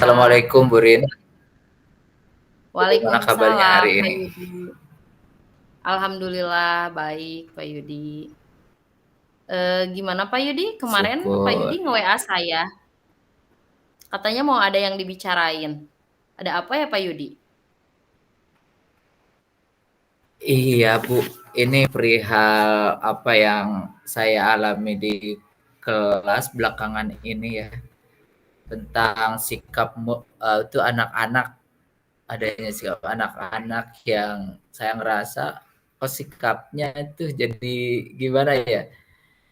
Kak. Assalamualaikum Bu Rin. Bagaimana kabarnya Waalaikumsalam hari Pak ini? Yudi. Alhamdulillah baik Pak Yudi. Gimana Pak Yudi? Kemarin Pak Syukur. Yudi nge-WA saya, katanya mau ada yang dibicarain. Ada apa ya Pak Yudi? Iya Bu, ini perihal apa yang saya alami di kelas belakangan ini ya, tentang sikap itu anak-anak, adanya sikap anak-anak yang saya ngerasa kok sikapnya itu jadi gimana ya?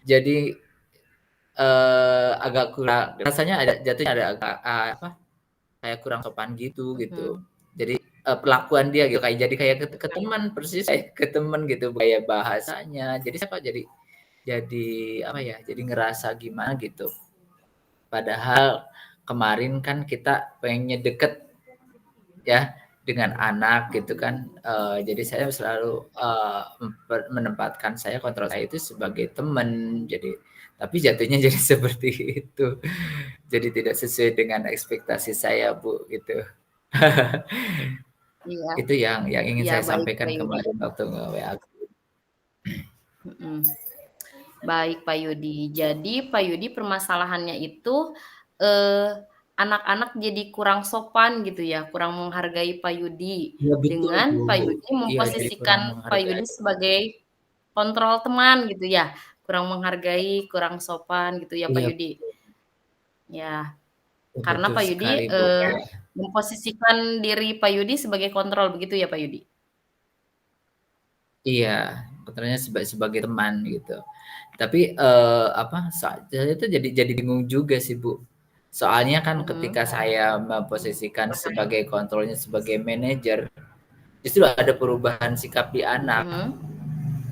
Jadi agak kurang, rasanya ada jatuhnya ada agak apa? Kayak kurang sopan gitu. Mhm. Jadi perlakuan dia gitu kayak jadi kayak ke teman persis kayak ke teman gitu kayak bahasanya. Jadi saya kok jadi apa ya? Jadi ngerasa gimana gitu. Padahal kemarin kan kita pengennya deket ya dengan anak gitu kan. Jadi saya selalu menempatkan saya kontrol saya itu sebagai teman. Jadi tapi jatuhnya jadi seperti itu. Jadi tidak sesuai dengan ekspektasi saya, Bu, gitu. Iya, Itu yang ingin iya saya baik sampaikan Pak Yudi. kemarin waktu nge-WA. Mhm. Baik Pak Yudi. Jadi Pak Yudi permasalahannya itu eh, anak-anak jadi kurang sopan gitu ya, kurang menghargai Pak Yudi Iya betul, Bu. dengan Pak Yudi Iya jadi kurang memposisikan Pak Yudi menghargai. sebagai kontrol teman gitu ya, kurang menghargai, kurang sopan gitu ya Pak Iya, Yudi. Ya, karena betul Pak Yudi sekali, Bu. Ya. memposisikan diri Pak Yudi sebagai kontrol begitu ya Pak Yudi. Iya, katanya sebagai teman gitu. Tapi apa? Saya itu jadi bingung juga sih, Bu. Soalnya kan ketika Mhm. saya memposisikan sebagai kontrolnya sebagai manajer, justru ada perubahan sikap di anak. Mhm.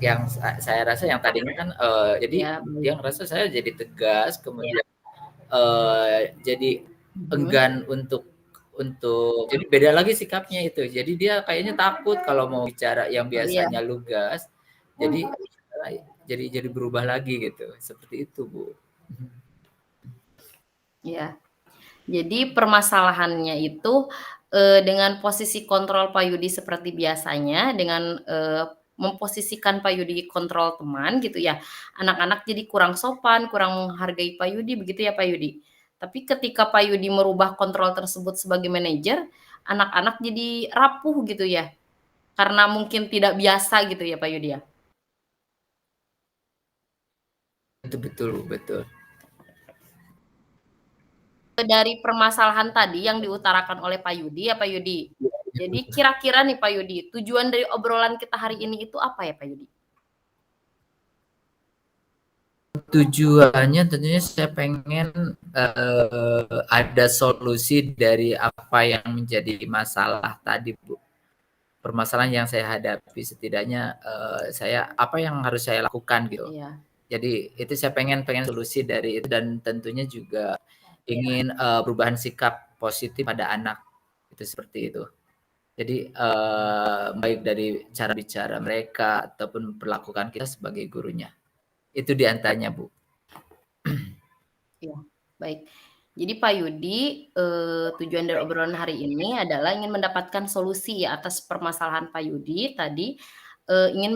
Yang saya rasa yang tadinya kan jadi Ya, dia baik. ngerasa saya jadi tegas, kemudian jadi Mhm. enggan untuk jadi beda lagi sikapnya itu. Jadi dia kayaknya takut kalau mau bicara yang Oh iya, biasanya lugas, jadi jadi berubah lagi gitu. Seperti itu, Bu. iya. Jadi permasalahannya itu, dengan posisi kontrol Pak Yudi seperti biasanya, dengan, memposisikan Pak Yudi kontrol teman gitu ya, anak-anak jadi kurang sopan, kurang menghargai Pak Yudi, begitu ya Pak Yudi? Tapi ketika Pak Yudi merubah kontrol tersebut sebagai manajer, anak-anak jadi rapuh gitu ya, karena mungkin tidak biasa gitu ya Pak Yudi ya? Itu betul, betul. Dari permasalahan tadi yang diutarakan oleh Pak Yudi ya Pak Yudi. Jadi kira-kira nih Pak Yudi, tujuan dari obrolan kita hari ini itu apa ya Pak Yudi? Tujuannya tentunya saya pengen ada solusi dari apa yang menjadi masalah tadi, Bu. Permasalahan yang saya hadapi setidaknya saya apa yang harus saya lakukan gitu. Iya, Jadi itu saya pengen pengen solusi dari itu dan tentunya juga ingin perubahan sikap positif pada anak itu seperti itu. Jadi baik dari cara bicara mereka ataupun perlakukan kita sebagai gurunya. Itu diantaranya, Bu. iya, baik. Jadi Pak Yudi, tujuan dari obrolan hari ini adalah ingin mendapatkan solusi ya atas permasalahan Pak Yudi tadi, ingin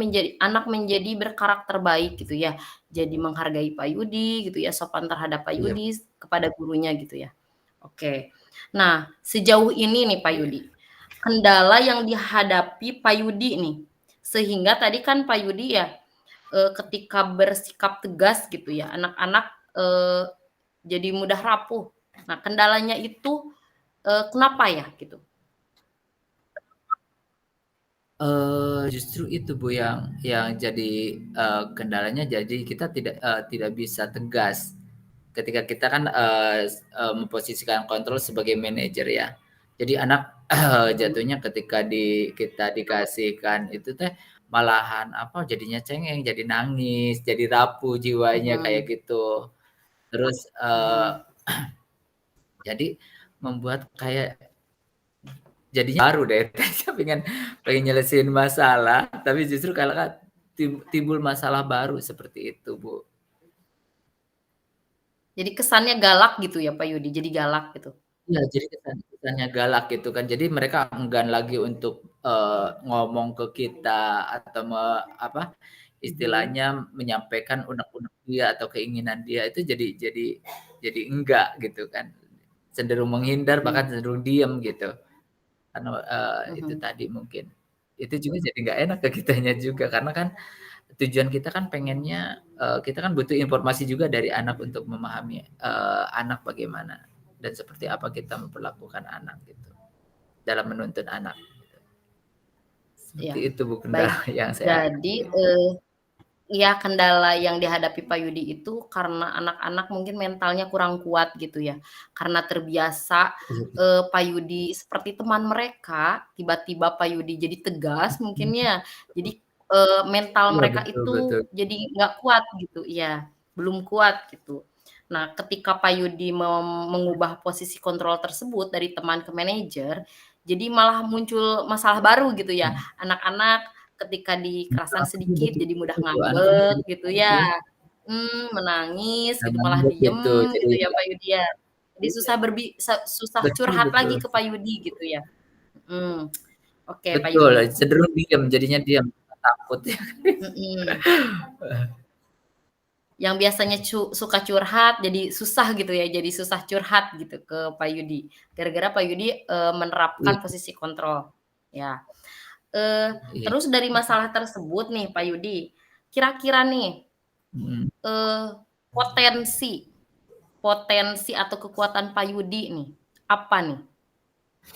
menjadi berkarakter baik gitu ya, jadi menghargai Pak Yudi gitu ya, sopan terhadap Pak Iya, Yudi kepada gurunya gitu ya. Oke. Nah, sejauh ini nih Pak iya. Yudi, kendala yang dihadapi Pak Yudi nih, sehingga tadi kan Pak Yudi ya, ketika bersikap tegas gitu ya, anak-anak, jadi mudah rapuh. Nah, kendalanya itu, kenapa ya gitu? Justru itu Bu yang jadi kendalanya jadi kita tidak bisa tegas. Ketika kita kan memposisikan kontrol sebagai manajer ya. Jadi anak Mhm. jatuhnya ketika kita dikasihkan itu teh malahan apa jadinya cengeng, jadi nangis, jadi rapuh jiwanya kayak Mhm. gitu. Terus Mhm. jadi membuat kayak jadinya baru deh saya pengen pengen nyelesain masalah tapi justru kalau kan timbul masalah baru seperti itu Bu. Jadi kesannya galak gitu ya Pak Yudi, jadi galak gitu? Iya, jadi kesannya galak gitu kan. Jadi mereka enggan lagi untuk, ngomong ke kita atau apa, Mhm, istilahnya menyampaikan unek-unek dia atau keinginan dia itu jadi enggak gitu kan. Cenderung menghindar bahkan mhm, cenderung diem gitu. Karena, itu mhm. tadi mungkin. Itu juga jadi nggak enak ke kitanya juga karena kan tujuan kita kan pengennya, kita kan butuh informasi juga dari anak untuk memahami, anak bagaimana dan seperti apa kita memperlakukan anak gitu, dalam menuntun anak. Seperti Iya, itu Bu baik. kendala yang saya Jadi, hadapi. ya kendala yang dihadapi Pak Yudi itu karena anak-anak mungkin mentalnya kurang kuat gitu ya, karena terbiasa, Iya, Pak Yudi seperti teman mereka, tiba-tiba Pak Yudi jadi tegas mungkin mhm, ya, jadi, mental iya mereka betul betul, itu jadi nggak kuat gitu, iya, belum kuat gitu. Nah, ketika Pak Yudi mengubah posisi kontrol tersebut dari teman ke manajer, jadi malah muncul masalah baru gitu ya, mhm. anak-anak ketika dikerasan Iya sedikit betul jadi mudah betul, anak-anak ngambek jadi gitu gitu, ya, menangis gitu, malah ngambek diem gitu, jadi gitu ya, Pak Yudi ya. Jadi iya, susah betul curhat betul. lagi ke Pak Yudi gitu ya. Mhm, oke Pak Betul, Yudi, cenderung diem, jadinya diam, takut ya. mhm. Yang biasanya suka curhat jadi susah gitu ya, jadi susah curhat gitu ke Pak Yudi. Gara-gara Pak Yudi, Iya menerapkan posisi kontrol, ya. iya, Terus dari masalah tersebut nih Pak Yudi, kira-kira nih, mhm. eee, potensi potensi atau kekuatan Pak Yudi nih, apa nih?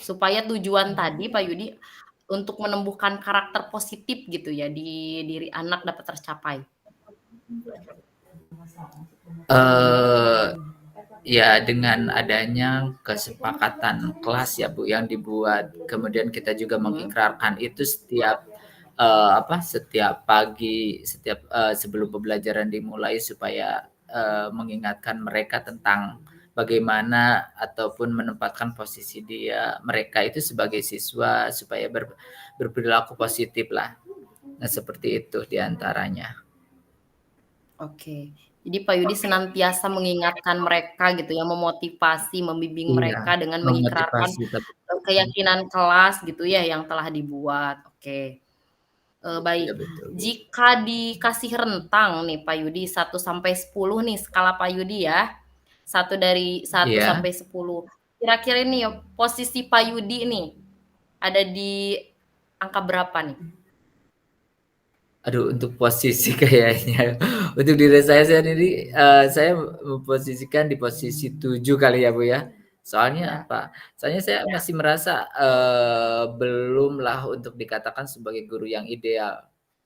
Supaya tujuan tadi Pak Yudi untuk menumbuhkan karakter positif gitu ya di diri anak dapat tercapai. Eee, ya dengan adanya kesepakatan kelas ya Bu yang dibuat, kemudian kita juga Mhm, mengikrarkan itu setiap, setiap pagi, setiap, sebelum pembelajaran dimulai supaya, mengingatkan mereka tentang bagaimana ataupun menempatkan posisi mereka itu sebagai siswa supaya berperilaku positiflah. Nah seperti itu diantaranya. oke. Jadi Pak Yudi senantiasa mengingatkan mereka gitu ya, memotivasi, membimbing Iya, mereka dengan mengikrarkan, memotivasi tapi keyakinan kelas gitu ya yang telah dibuat, oke. Baik, iya betul Bu. jika dikasih rentang nih Pak Yudi 1 sampai 10 nih skala Pak Yudi ya, 1 sampai 10. Kira-kira nih posisi Pak Yudi nih, ada di angka berapa nih? Aduh untuk posisi kayaknya untuk diri saya sendiri, saya memposisikan di posisi 7 kali ya, Bu, ya. Soalnya Ya, apa, soalnya saya masih merasa, belumlah untuk dikatakan sebagai guru yang ideal,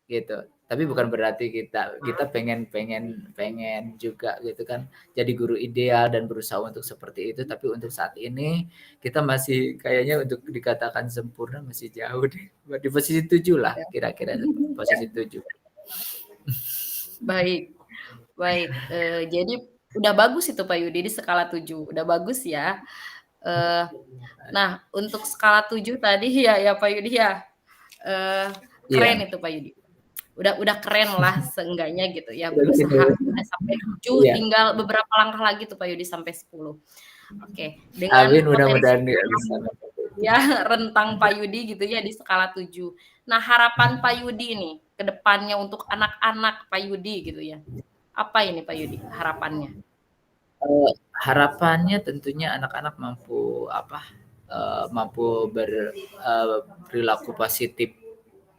gitu. Tapi bukan berarti kita kita pengen pengen pengen juga gitu kan jadi guru ideal dan berusaha untuk seperti itu, tapi untuk saat ini kita masih kayaknya untuk dikatakan sempurna masih jauh deh. Di posisi 7 lah ya. kira-kira posisi 7. Baik baik, jadi udah bagus itu Pak Yudi di skala 7, udah bagus ya. Eee, nah untuk skala 7 tadi ya Pak Yudi ya, eee, Iya, keren itu Pak Yudi. Udah keren lah seenggaknya gitu ya udah gitu. berusaha udah sampai 7 Iya, tinggal beberapa langkah lagi tuh Pak Yudi sampai 10. Oke, dengan amin potensi mudah-mudahan nggak bisa. ya rentang Pak Yudi gitu ya di skala 7. Nah harapan Pak Yudi nih ke depannya untuk anak-anak Pak Yudi gitu ya. Apa ini Pak Yudi harapannya? Harapannya tentunya anak-anak mampu mampu perilaku positif.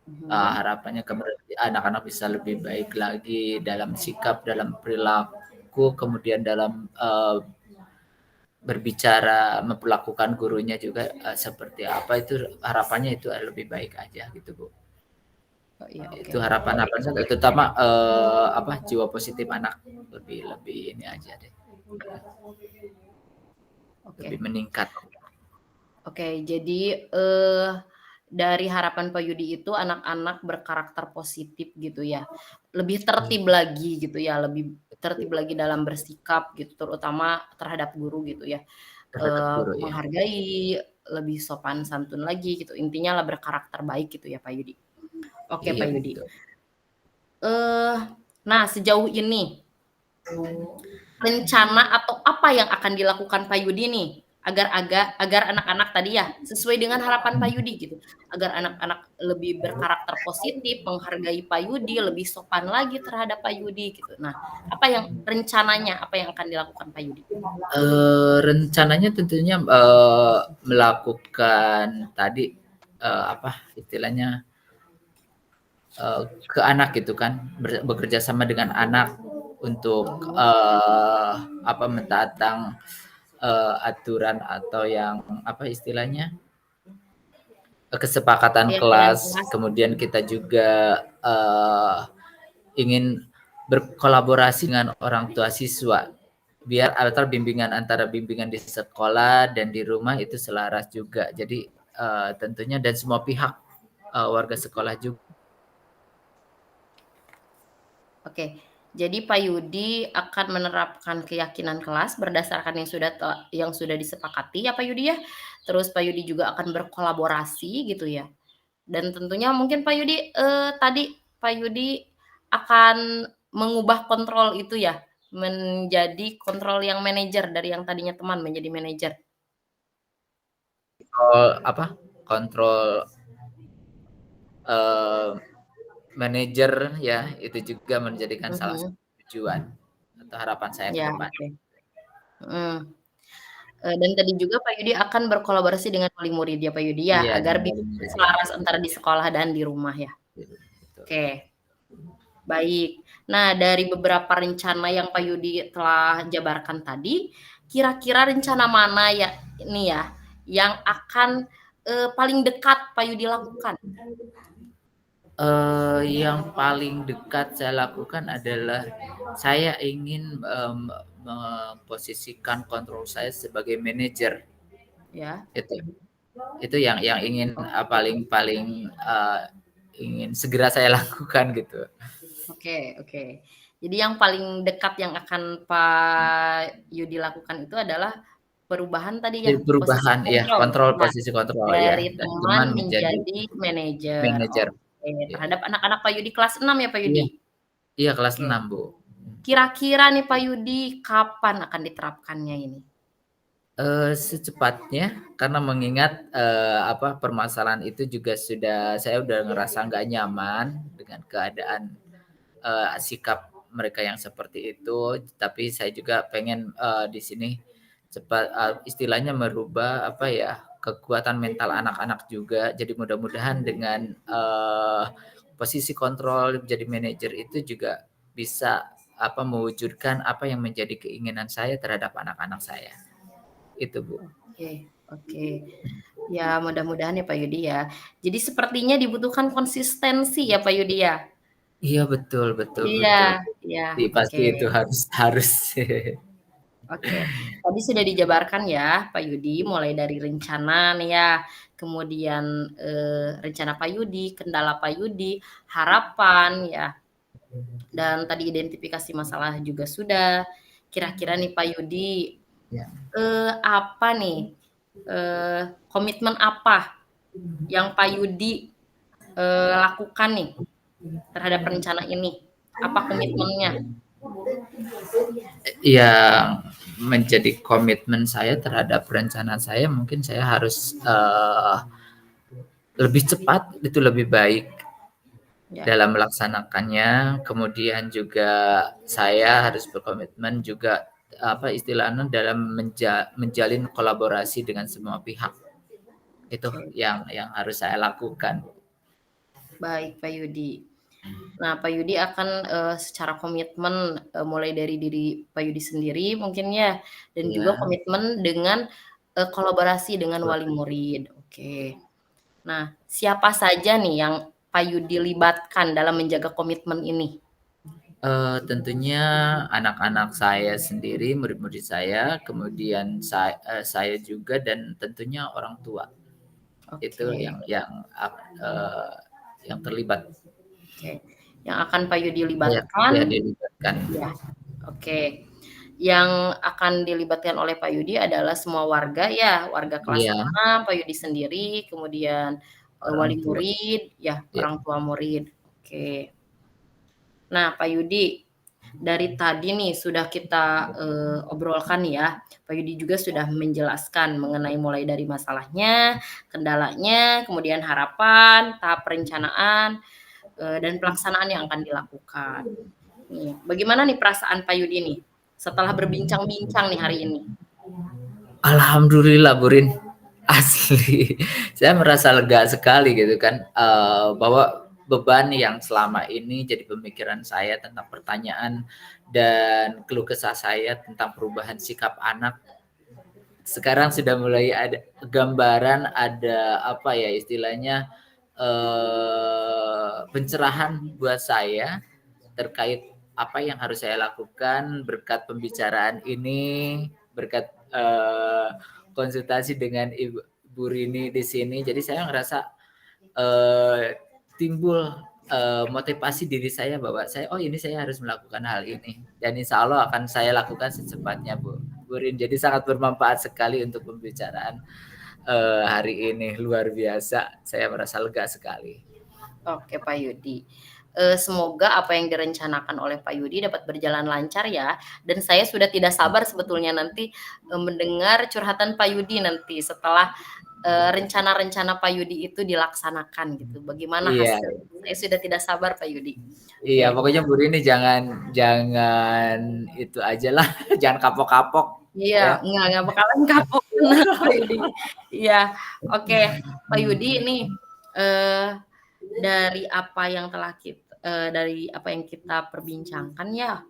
Mhm, Harapannya anak-anak bisa lebih baik lagi dalam sikap, dalam perilaku, kemudian dalam, berbicara, memperlakukan gurunya juga, seperti apa itu harapannya itu lebih baik aja gitu, Bu. oh iya oke Itu harapan-harapan saya terutama, jiwa positif anak lebih lebih ini aja deh, lebih oke. meningkat. Oke, jadi, dari harapan Pak Yudi itu anak-anak berkarakter positif gitu ya, lebih tertib lagi gitu ya, lebih tertib lagi dalam bersikap gitu, terutama terhadap guru gitu ya, Terhadap guru ya. menghargai, lebih sopan santun lagi gitu, intinya lah berkarakter baik gitu ya Pak Yudi. Oke Iya Pak Yudi, betul. eee, nah sejauh ini rencana atau apa yang akan dilakukan Pak Yudi nih? agar anak-anak tadi ya, sesuai dengan harapan Pak Yudi gitu, agar anak-anak lebih berkarakter positif, menghargai Pak Yudi, lebih sopan lagi terhadap Pak Yudi gitu. Nah, apa yang rencananya, apa yang akan dilakukan Pak Yudi? Rencananya tentunya, melakukan tadi, apa istilahnya, ke anak gitu kan, bekerja sama dengan anak untuk, apa, mentatang, aturan atau yang apa istilahnya, kesepakatan Keyakinan kelas, kelas. kemudian kita juga, ingin berkolaborasi dengan orang tua siswa, biar bimbingan antara bimbingan di sekolah dan di rumah itu selaras juga. Jadi, tentunya dan semua pihak, warga sekolah juga. Oke, jadi Pak Yudi akan menerapkan keyakinan kelas berdasarkan yang sudah disepakati ya Pak Yudi ya. Terus Pak Yudi juga akan berkolaborasi gitu ya. Dan tentunya mungkin Pak Yudi, tadi Pak Yudi akan mengubah kontrol itu ya, menjadi kontrol yang manajer dari yang tadinya teman menjadi manajer. Apa, kontrol, eee, manajer ya, itu juga menjadikan salah Mhm, satu tujuan atau harapan saya ke ya depan. oke, mhm, dan tadi juga Pak Yudi akan berkolaborasi dengan wali murid ya Pak Yudi ya, Iya, agar dengan bisa murid ya, selaras antara di sekolah dan di rumah ya. betul. Oke, baik. Nah dari beberapa rencana yang Pak Yudi telah jabarkan tadi, kira-kira rencana mana ya ini ya, yang akan, paling dekat Pak Yudi lakukan? Yang paling dekat saya lakukan adalah saya ingin, memposisikan kontrol saya sebagai manajer, Ya, itu. Itu yang ingin, oke. paling paling, ingin segera saya lakukan gitu. Oke oke. Jadi yang paling dekat yang akan Pak Yudi lakukan itu adalah perubahan tadi ya, posisi Perubahan ya, kontrol, kontrol, ya, posisi kontrol ya, dari dari teman teman menjadi menjadi manajer. manajer. Oke, Iya, terhadap anak-anak Pak Yudi kelas 6 ya, Pak iya, Yudi? iya kelas Oke. 6 Bu. Kira-kira nih Pak Yudi kapan akan diterapkannya ini? Secepatnya karena mengingat, apa, permasalahan itu juga saya udah ngerasa nggak nyaman dengan keadaan, sikap mereka yang seperti itu, tapi saya juga pengen, di sini cepat, istilahnya merubah, apa ya, kekuatan mental anak-anak juga. Jadi mudah-mudahan dengan, posisi kontrol jadi manajer itu juga bisa, apa, mewujudkan apa yang menjadi keinginan saya terhadap anak-anak saya. Itu, Bu. Oke oke. Ya mudah-mudahan ya Pak Yudi ya. Jadi sepertinya dibutuhkan konsistensi ya Pak Yudi ya? Iya, betul, betul, Iya betul. iya, Pasti oke. itu harus harus. Oke, tadi sudah dijabarkan ya Pak Yudi, mulai dari rencana nih ya, kemudian, rencana Pak Yudi, kendala Pak Yudi, harapan ya, dan tadi identifikasi masalah juga sudah. Kira-kira nih Pak Yudi, Ya. apa nih, komitmen apa yang Pak Yudi, lakukan nih terhadap rencana ini? Apa komitmennya? Yang menjadi komitmen saya terhadap rencana saya mungkin saya harus, lebih cepat itu lebih baik Ya, dalam melaksanakannya, kemudian juga saya harus berkomitmen juga, apa istilahnya, dalam menjalin kolaborasi dengan semua pihak. Itu oke, yang harus saya lakukan. baik Pak Yudi. Nah, Pak Yudi akan, secara komitmen, mulai dari diri Pak Yudi sendiri mungkin ya, dan juga Iya, komitmen dengan, kolaborasi dengan wali kolaborasi. murid, oke. Nah, siapa saja nih yang Pak Yudi libatkan dalam menjaga komitmen ini? Tentunya anak-anak saya sendiri, murid-murid saya, kemudian saya juga dan tentunya orang tua. Itu Oke yang terlibat. oke, yang akan Pak Yudi Ya, ya libatkan dilibatkan. ya, oke. Yang akan dilibatkan oleh Pak Yudi adalah semua warga ya, warga kelas Iya, 6, Pak Yudi sendiri, kemudian, orang wali tua. murid, ya Ya, orang tua murid, oke. Nah Pak Yudi, dari tadi nih sudah kita, obrolkan ya, Pak Yudi juga sudah menjelaskan mengenai mulai dari masalahnya, kendalanya, kemudian harapan, tahap perencanaan, dan pelaksanaan yang akan dilakukan. Nih, bagaimana nih perasaan Pak Yudi nih, setelah berbincang-bincang nih hari ini? Alhamdulillah Bu Rin, asli saya merasa lega sekali gitu kan, bahwa beban yang selama ini jadi pemikiran saya tentang pertanyaan dan keluh kesah saya tentang perubahan sikap anak, sekarang sudah mulai ada gambaran, ada apa ya istilahnya, pencerahan buat saya terkait apa yang harus saya lakukan berkat pembicaraan ini, berkat, konsultasi dengan Ibu Rini di sini. Jadi saya ngerasa, timbul, motivasi diri saya bahwa "Oh ini saya harus melakukan hal ini." Dan insya Allah akan saya lakukan secepatnya Bu Rin. Jadi sangat bermanfaat sekali untuk pembicaraan, hari ini, luar biasa. Saya merasa lega sekali. Oke Pak Yudi. Semoga apa yang direncanakan oleh Pak Yudi dapat berjalan lancar ya, dan saya sudah tidak sabar sebetulnya nanti, mendengar curhatan Pak Yudi nanti setelah, rencana-rencana Pak Yudi itu dilaksanakan gitu, bagaimana Iya. hasilnya. Saya sudah tidak sabar Pak Yudi. Iya, Oke. pokoknya Bu Rini jangan jangan itu ajalah, jangan kapok-kapok Iya, ya. nggak bakalan kapok, bener Pak Yudi. Iya, oke. Pak Yudi nih, eee, dari apa yang dari apa yang kita perbincangkan ya,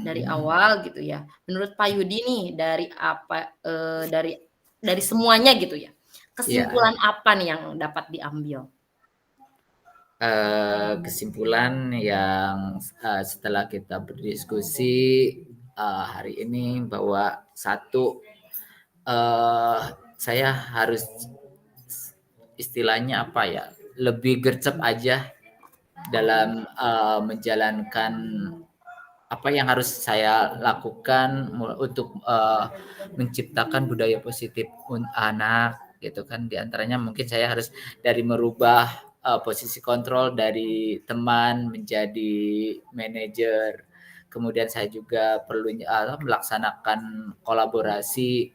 dari awal gitu ya, menurut Pak Yudi nih dari apa, dari semuanya gitu ya, Iya, kesimpulan apa nih yang dapat diambil? kesimpulan yang, setelah kita berdiskusi, hari ini bahwa satu, eee, saya harus istilahnya apa ya, lebih gercep aja dalam, menjalankan apa yang harus saya lakukan untuk, menciptakan budaya positif anak gitu kan. Di antaranya mungkin saya harus dari merubah, posisi kontrol dari teman menjadi manajer. Kemudian saya juga perlu, melaksanakan kolaborasi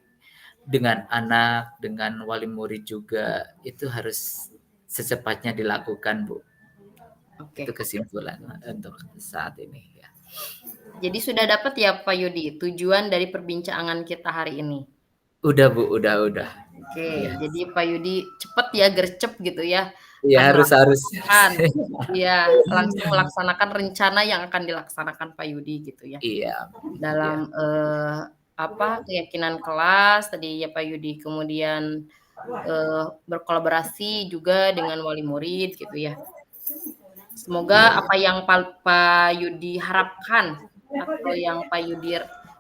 dengan anak, dengan wali murid juga. Itu harus secepatnya dilakukan, Bu. Itu Oke, kesimpulan untuk saat ini ya. jadi sudah dapat ya Pak Yudi tujuan dari perbincangan kita hari ini? Udah Bu, udah. Oke, Iya. jadi Pak Yudi cepet ya, gercep gitu ya, Iya akan harus. melaksanakan iya, langsung melaksanakan rencana yang akan dilaksanakan Pak Yudi gitu ya. Iya, iya. Dalam, apa, keyakinan kelas tadi ya Pak Yudi, kemudian, berkolaborasi juga dengan wali murid gitu ya. Iya, Semoga iya. apa yang Pak Yudi harapkan atau yang Pak Yudi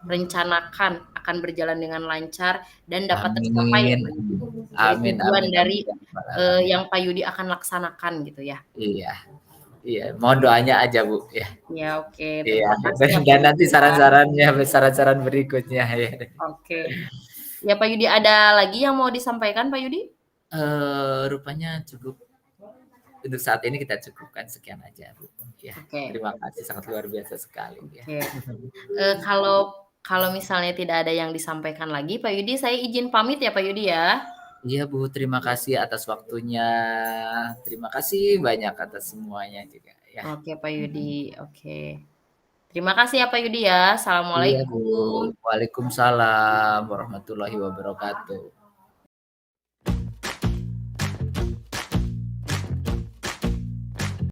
rencanakan akan berjalan dengan lancar dan dapat tercapai ya Amin. Pak Yudi, dari Amin tujuan amin dari, amin ya rabbal alamin. yang Pak Yudi akan laksanakan gitu ya. Iya, iya. Mohon doanya aja Bu, ya. Ya oke, Iya, terima kasih ya Pak dan Yudi nanti ya. saran-saran berikutnya ya. Oke. Ya Pak Yudi ada lagi yang mau disampaikan Pak Yudi? Rupanya cukup untuk saat ini kita cukupkan sekian aja Bu. Ya, Oke terima kasih sangat luar biasa sekali ya. oke. Kalau kalau misalnya tidak ada yang disampaikan lagi Pak Yudi, saya izin pamit ya Pak Yudi ya. Iya Bu, terima kasih atas waktunya. Terima kasih banyak atas semuanya juga ya. Oke Pak Yudi, oke. Terima kasih ya Pak Yudi ya. Iya Bu. Assalamualaikum. Waalaikumsalam warahmatullahi wabarakatuh.